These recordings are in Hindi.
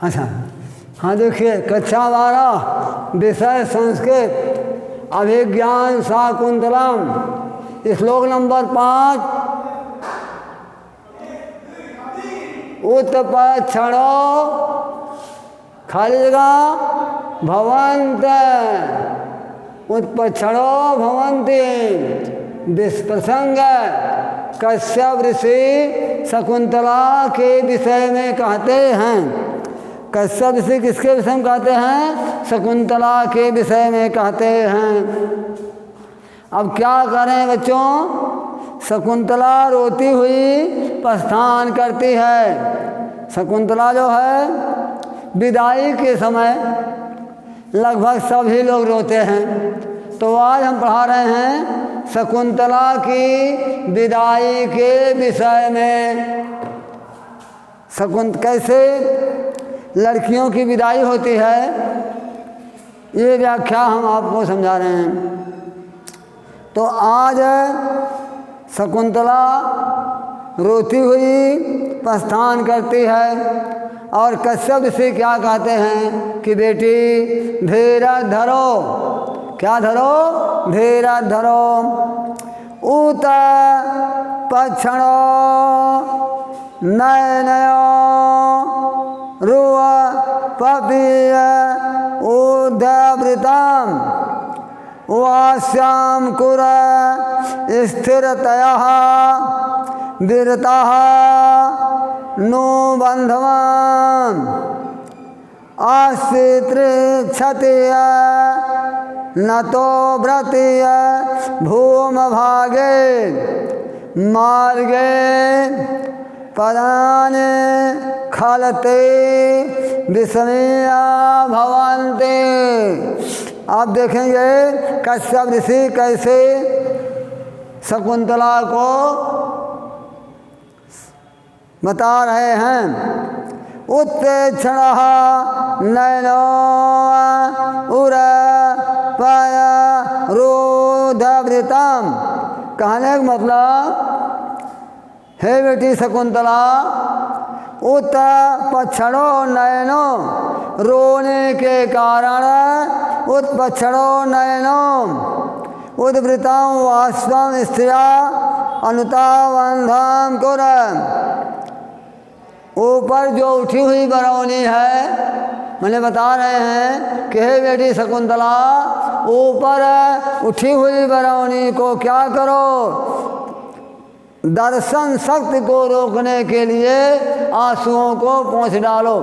अच्छा, हाँ देखिए, कक्षा 12 विषय संस्कृत, अभिज्ञान शाकुंतलम, श्लोक नंबर 5। उत्पक्षणो खाली जगह भवंत, उत्पक्षणो भवंती, विप्रसंग कश्यप ऋषि शकुंतला के विषय में कहते हैं। कश्यप ऋषि किसके विषय में कहते हैं? शकुंतला के विषय में कहते हैं। अब क्या करें बच्चों, शकुंतला रोती हुई प्रस्थान करती है। शकुंतला जो है विदाई के समय लगभग सभी लोग रोते हैं, तो आज हम पढ़ा रहे हैं शकुंतला की विदाई के विषय में। कैसे लड़कियों की विदाई होती है, ये व्याख्या हम आपको समझा रहे हैं। तो आज शकुंतला रोती हुई प्रस्थान करती है और कश्यप ऋषि क्या कहते हैं कि बेटी धीरज धरो, क्या धरो? धीरज धरो। उत पक्षणो नयनयो रुव पपीय उद्धवृतम वास्याम कुर स्थिरतया विरतः नो बंधवान आश्रितृक्षति न तो व्रतीय भूम भागे मार्गे पदाने खलते विस्मया भवन्ते। आप देखेंगे कश्यप ऋषि कैसे शकुंतला को बता रहे हैं। उत्प्रेक्षण नयनो उर पय रोधवृतम, कहने का मतलब हे बेटी शकुंतला, उत पक्षणो नयनो, रोने के कारण उत्पक्षणो नयनो उद्वृतम वाष्पम स्त्रिया अनुतावंधम कुर, ऊपर जो उठी हुई बरौनी है, मैंने बता रहे हैं कि हे बेटी शकुंतला, ऊपर उठी हुई बरौनी को क्या करो? दर्शन शक्ति को रोकने के लिए आंसुओं को पोंछ डालो।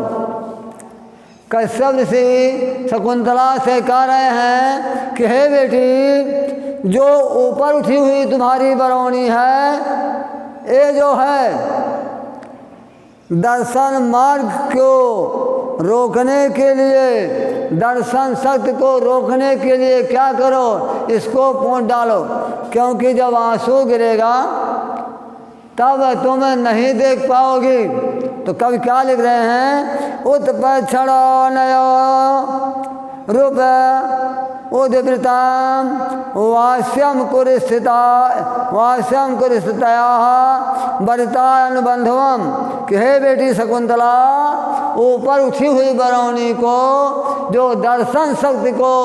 कश्यप ऋषि शकुंतला से कह रहे हैं कि हे बेटी, जो ऊपर उठी हुई तुम्हारी बरौनी है, ये जो है दर्शन मार्ग को रोकने के लिए, दर्शन शक्ति को रोकने के लिए क्या करो? इसको पोंछ डालो, क्योंकि जब आंसू गिरेगा तब तुम नहीं देख पाओगी। तो कवि क्या लिख रहे हैं? उत्पक्षणो नयो रूप उद्वृतम वास्यम कुरिस्थिता वास्यम कुरिस्थितया वरिता अनुबंधवम, कि हे बेटी शकुंतला, ऊपर उठी हुई बरौनी को जो दर्शन शक्ति को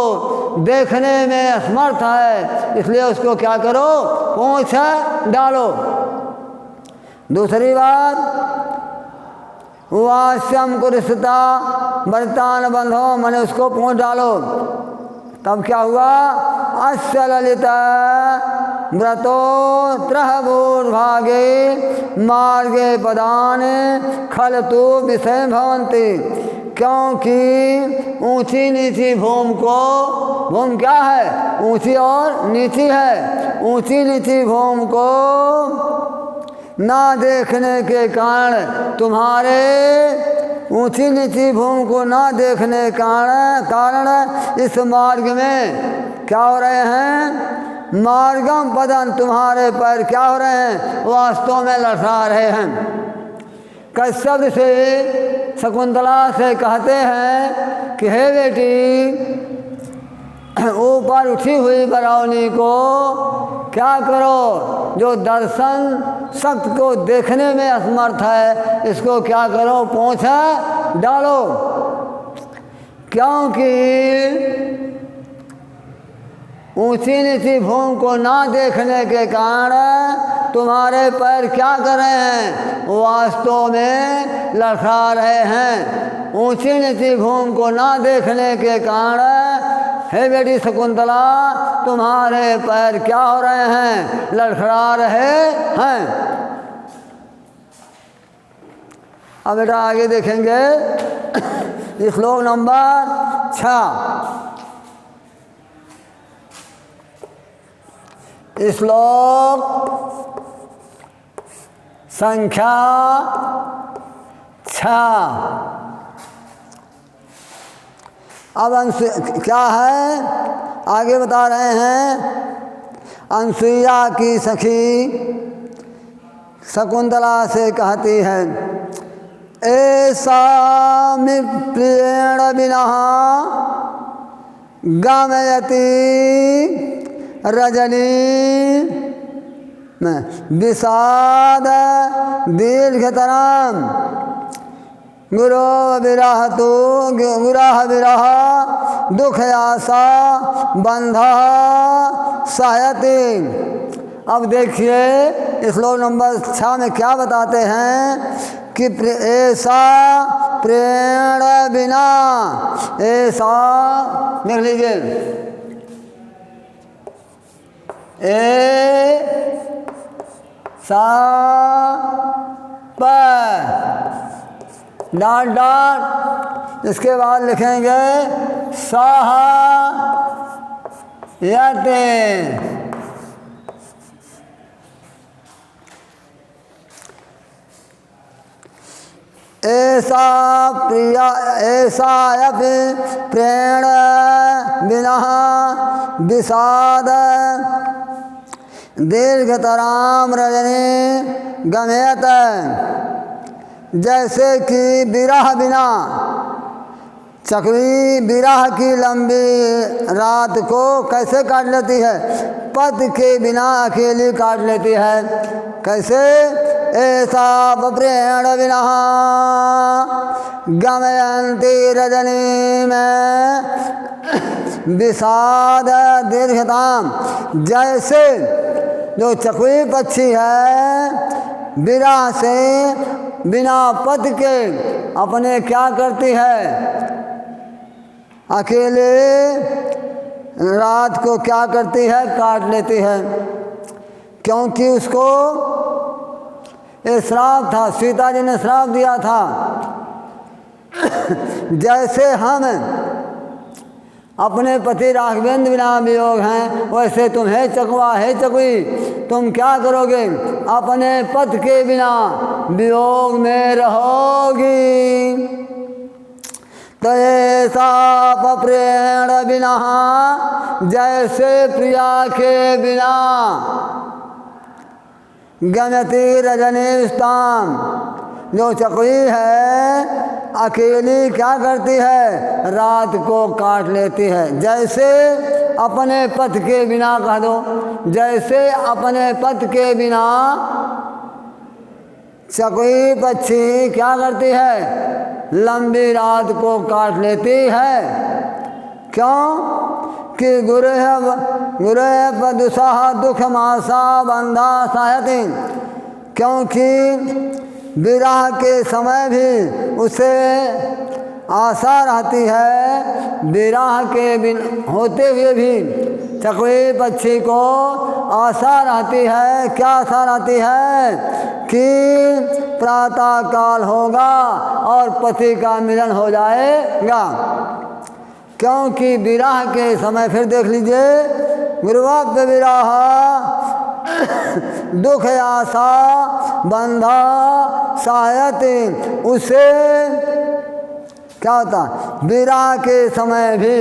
देखने में असमर्थ है, इसलिए उसको क्या करो? पोंछ डालो। दूसरी बात, वास्यम कुरिस्थिता वरितान बंधो, मैंने उसको पोंछ डालो। तब क्या हुआ? अस्य ललित व्रतो त्रहभूर्भागे मार्गे पदाने खलतु विषय भवन्ति, क्योंकि ऊंची नीची भूमि को, भूमि क्या है? ऊंची और नीची है। ऊंची नीची भूमि को ना देखने के कारण, तुम्हारे ऊंची नीची भूमि को ना देखने के कारण इस मार्ग में क्या हो रहे हैं? मार्गम पदन, तुम्हारे पैर क्या हो रहे हैं? वास्तव में लड़खड़ा रहे हैं। कश्यप ऋषि शकुंतला से कहते हैं कि हे बेटी, ऊपर उठी हुई बरौनी को क्या करो? जो दर्शन शक्ति को देखने में असमर्थ है, इसको क्या करो? पोंछ डालो, क्योंकि ऊंची नीची भूमि को ना देखने के कारण तुम्हारे पैर क्या कर रहे हैं, वास्तव में लड़खड़ा रहे हैं। ऊंची नीची भूमि को ना देखने के कारण हे बेटी शकुंतला, तुम्हारे पैर क्या हो रहे हैं, लड़खड़ा रहे हैं। अब बेटा आगे देखेंगे श्लोक नंबर 6। श्लोक संख्या 6। अब क्या है, आगे बता रहे हैं। अनसुईया की सखी शकुंतला से कहती है, ऐसा प्रियेण बिना गमयति रजनी में विषाद दीर्घतरम गुरो विरह तो गुरह विरह दुख आशा बंधा सहयति। अब देखिए श्लोक नंबर 6 में क्या बताते हैं कि ऐसा प्रेण बिना, ऐसा देख लीजिए, सा प डाट डाट, इसके बाद लिखेंगे साह यते। ऐसा प्रिया ऐसा प्रेण बिना विषाद दीर्घतराम रजनी गमयत। जैसे कि विरह बिना चकवी विरह की लंबी रात को कैसे काट लेती है, पद के बिना अकेली काट लेती है। कैसे, ऐसा प्रेण बिना गमयंती रजनी में विषाद दीर्घताम। जैसे जो चकवी पक्षी है विरह से बिना पद के अपने क्या करती है, अकेले रात को क्या करती है, काट लेती है। क्योंकि उसको ये श्राप था, सीता जी ने श्राप दिया था। जैसे हम अपने पति राघवेंद्र बिना वियोग हैं, वैसे तुम है चकवा है चकवी, तुम क्या करोगे, अपने पति के बिना वियोग में रहोगी। तो ऐसा प्रेण बिना, जैसे प्रिया के बिना गमयति रजनीष्टाम, जो चकवी है अकेली क्या करती है, रात को काट लेती है। जैसे अपने पथ के बिना, कह दो, जैसे अपने पथ के बिना चकवी पक्षी क्या करती है, लंबी रात को काट लेती है। क्यों कि गुरह पदुषा दुख मासा बंधा सायति। क्योंकि विरह के समय भी उसे आशा रहती है, विरह के बिन होते हुए भी चकवी पक्षी को आशा रहती है। क्या आशा रहती है कि प्रातः काल होगा और पति का मिलन हो जाएगा। क्योंकि विरह के समय, फिर देख लीजिए, गुरुवाप्य विरह दुख आशा बंधा सायति। उसे क्या होता, विरह के समय भी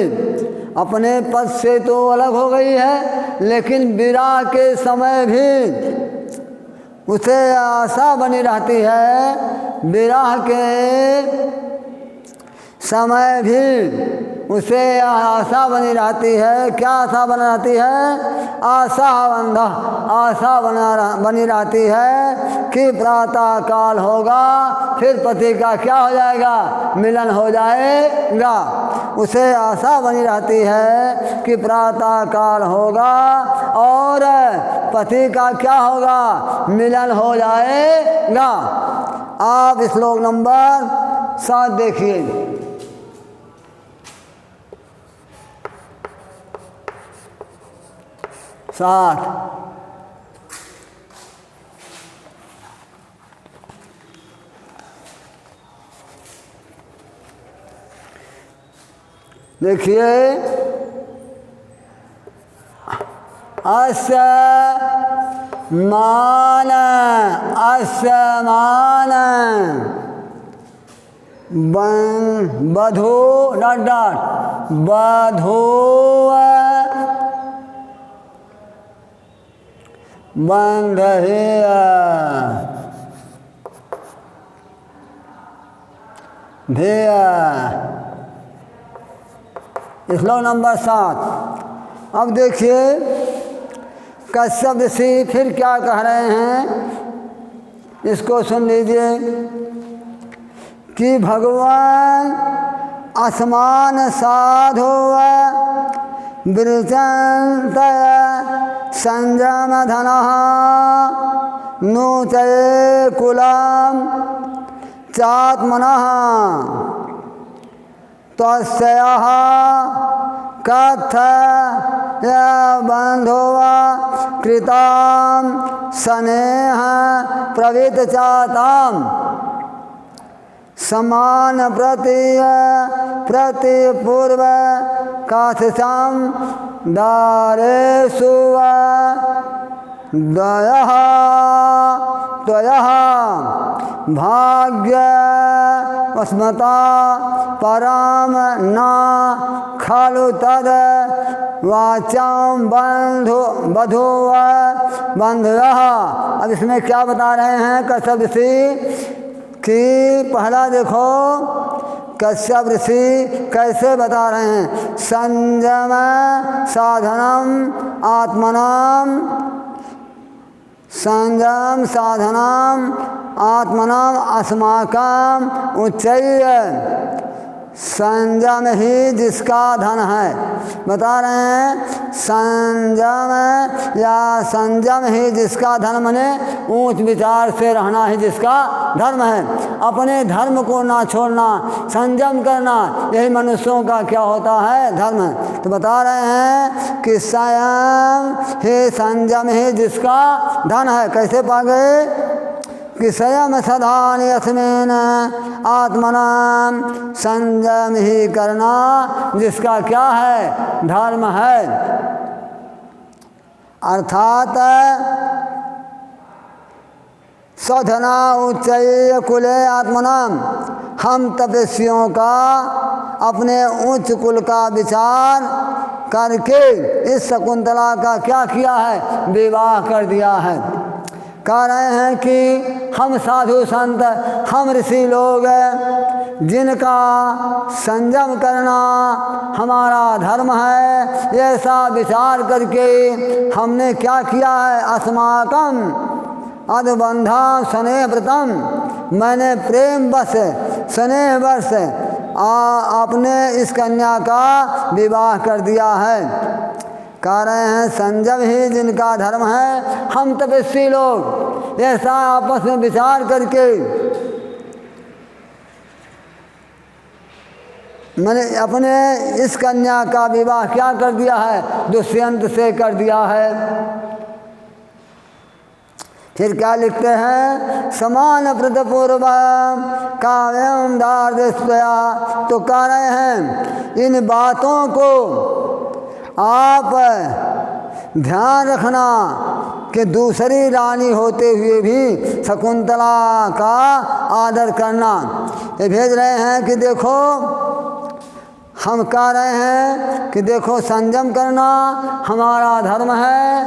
अपने पद से तो अलग हो गई है, लेकिन विरह के समय भी उसे आशा बनी रहती है। विरह के समय भी उसे आशा बनी रहती है। क्या आशा बनी रहती है? आशा बनी रहती है कि प्रातः काल होगा, फिर पति का क्या हो जाएगा? मिलन हो जाएगा। उसे आशा बनी रहती है कि प्रातः काल होगा और पति का क्या होगा? मिलन हो जाएगा। आप श्लोक नंबर 7 देखिए। 7 देखिए। असमान बधो बधो बंधेय धेय। श्लोक नंबर 7। अब देखिए कश्यप ऋषि फिर क्या कह रहे हैं, इसको सुन लीजिए कि भगवान असमान साधो वृचंत संयम धनः नूचये कुलम चात्मनः तस्यः कथय बंधो कृतां स्नेह प्रवृत्त चाताम् समान प्रति पूर्व काथसम दारेषु दयः त्वयः भाग्य अस्मता परम न खलु तद वाचाम बधो बंधुः। अब इसमें क्या बता रहे हैं कश्यप ऋषि कि पहला देखो कश्यप ऋषि कैसे बता रहे हैं, संयम साधनम आत्मनाम संयम साधनम आत्मनाम अस्माकम उच्चैः। संयम ही जिसका धन है, बता रहे हैं संयम या संयम ही जिसका धर्म माने ऊंच विचार से रहना ही जिसका धर्म है। अपने धर्म को ना छोड़ना, संयम करना, यही मनुष्यों का क्या होता है? धर्म है। तो बता रहे हैं कि संयम ही संयम ही जिसका धन है। कैसे पा गए कि संयम सधान यस्मिन आत्मना संयम ही करना जिसका क्या है? धर्म है। अर्थात सधना उच्चय कुले आत्मनाम, हम तपस्वियों का अपने उच्च कुल का विचार करके इस शकुंतला का क्या किया है? विवाह कर दिया है। कह रहे हैं कि हम साधु संत, हम ऋषि लोग जिनका संयम करना हमारा धर्म है, ऐसा विचार करके हमने क्या किया है? अस्माकम अनुबंधा स्नेह व्रतम, मैंने प्रेम बस स्नेह वर्ष अपने इस कन्या का विवाह कर दिया है। कह रहे हैं संयम ही जिनका धर्म है, हम तपस्वी लोग ऐसा आपस में विचार करके मैंने अपने इस कन्या का विवाह क्या कर दिया है? दुष्यंत से कर दिया है। फिर क्या लिखते हैं? समान प्रतपूर्व काव्यम दार्दस्वया। तो कह रहे हैं इन बातों को आप ध्यान रखना कि दूसरी रानी होते हुए भी शकुंतला का आदर करना। ये भेज रहे हैं कि देखो, हम कह रहे हैं कि देखो संयम करना हमारा धर्म है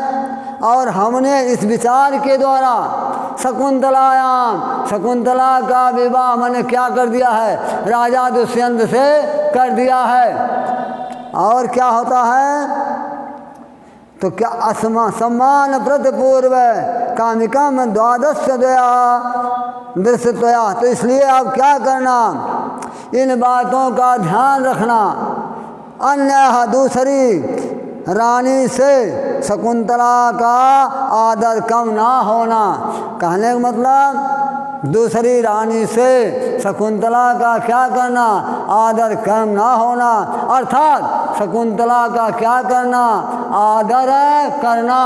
और हमने इस विचार के द्वारा शकुंतलायाम, शकुंतला का विवाह मैंने क्या कर दिया है, राजा दुष्यंत से कर दिया है। और क्या होता है, तो क्या सम्मान प्रतिपूर्व कामिकम द्वादश दया दृश्यतया। तो इसलिए अब क्या करना, इन बातों का ध्यान रखना। अन्य दूसरी रानी से शकुंतला का आदर कम ना होना। कहने का मतलब दूसरी रानी से शकुंतला का क्या करना, आदर कम ना होना, अर्थात शकुंतला का क्या करना, आदर करना।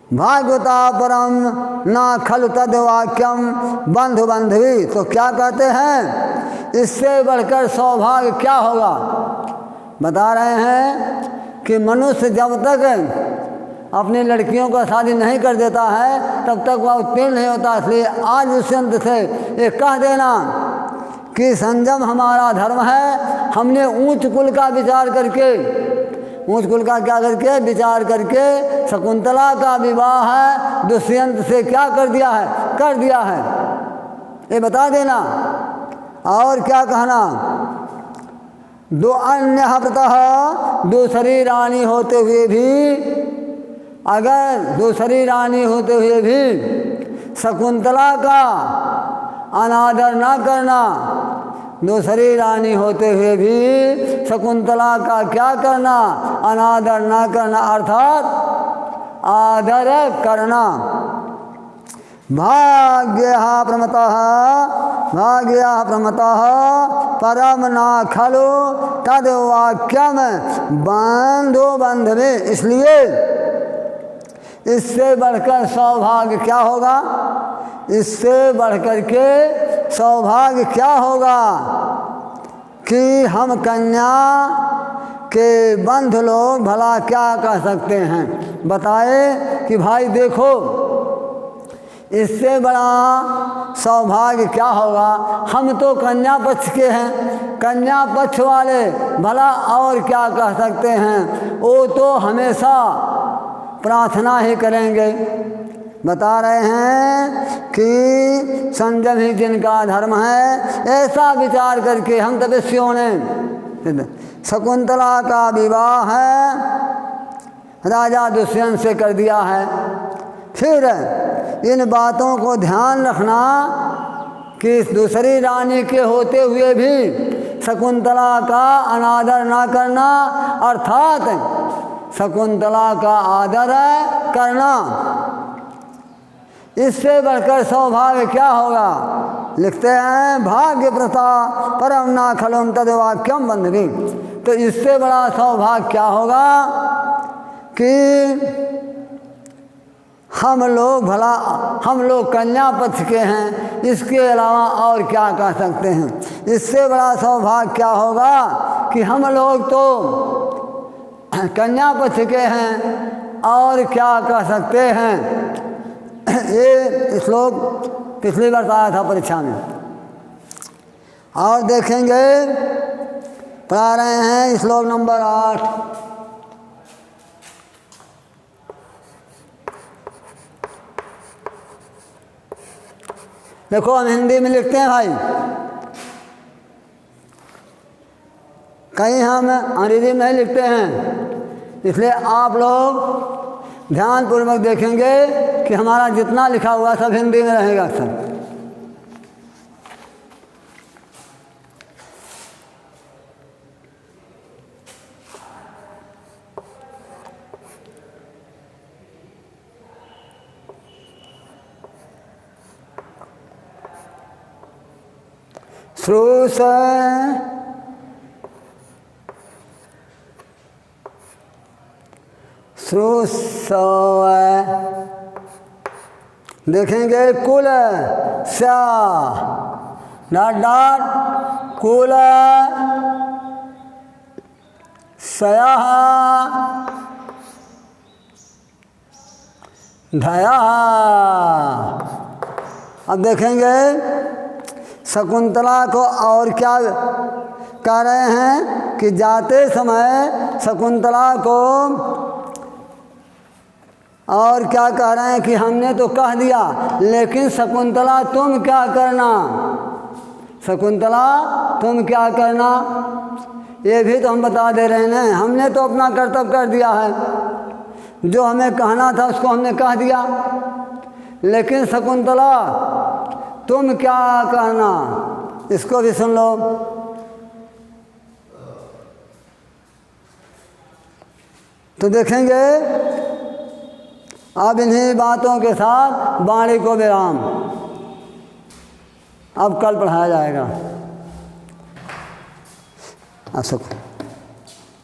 भागवता परम ना खलु तद वाक्यम बंधु बंधवी। तो क्या कहते हैं, इससे बढ़कर सौभाग्य क्या होगा। बता रहे हैं कि मनुष्य जब तक अपनी लड़कियों का शादी नहीं कर देता है तब तक वह उत्तीर्ण नहीं होता। इसलिए आज दुष्यंत से ये कह देना कि संयम हमारा धर्म है। हमने ऊंच कुल का विचार करके, ऊंच कुल का क्या करके विचार करके शकुंतला का विवाह है दुष्यंत से क्या कर दिया है, कर दिया है। ये बता देना। और क्या कहना, दो अन्य व्रतः, दूसरी रानी होते हुए भी, अगर दूसरी रानी होते हुए भी शकुंतला का अनादर ना करना, दूसरी रानी होते हुए भी शकुंतला का क्या करना, अनादर ना करना, अर्थात आदर करना। भाग्यः प्रमतः, भाग्यः प्रमतः परम ना खलु तद वाक्यम बंधु बंधवे। इसलिए इससे बढ़कर सौभाग्य क्या होगा, इससे बढ़कर के सौभाग्य क्या होगा कि हम कन्या के बंध लोग भला क्या कह सकते हैं। बताए कि भाई देखो, इससे बड़ा सौभाग्य क्या होगा, हम तो कन्या पक्ष के हैं, कन्या पक्ष वाले भला और क्या कह सकते हैं, वो तो हमेशा प्रार्थना ही करेंगे। बता रहे हैं कि संयम ही जिनका धर्म है, ऐसा विचार करके हम तपस्वियों ने शकुंतला का विवाह है राजा दुष्यंत से कर दिया है। फिर इन बातों को ध्यान रखना कि दूसरी रानी के होते हुए भी शकुंतला का अनादर ना करना, अर्थात शकुंतला का आदर करना। इससे बढ़कर सौभाग्य क्या होगा, लिखते हैं भाग्य प्रथा परम ना खलुम तद वाक्यम बंधवी। तो इससे बड़ा सौभाग्य क्या होगा कि हम लोग भला, हम लोग कन्या पक्ष के हैं, इसके अलावा और क्या कह सकते हैं। इससे बड़ा सौभाग्य क्या होगा कि हम लोग तो कन्या पक्ष के हैं और क्या कह सकते हैं। ये श्लोक पिछली बार आया था परीक्षा में। और देखेंगे, पढ़ा रहे हैं श्लोक नंबर 8। देखो हम हिंदी में लिखते हैं भाई, कहीं हम अंग्रेजी में नहीं लिखते हैं। इसलिए आप लोग ध्यानपूर्वक देखेंगे कि हमारा जितना लिखा हुआ सब हिंदी में रहेगा सब। श्रूस देखेंगे कुल स्या डाट डाट कुल सया धया। अब देखेंगे शकुंतला को और क्या कह रहे हैं कि जाते समय शकुंतला को और क्या कह रहे हैं कि हमने तो कह दिया, लेकिन शकुंतला तुम क्या करना, शकुंतला तुम क्या करना, ये भी तो हम बता दे रहे हैं। हमने तो अपना कर्तव्य कर दिया है, जो हमें कहना था उसको हमने कह दिया, लेकिन शकुंतला तुम क्या कहना, इसको भी सुन लो। तो देखेंगे अब इन्हीं बातों के साथ वाणी को विराम, अब कल पढ़ाया जाएगा।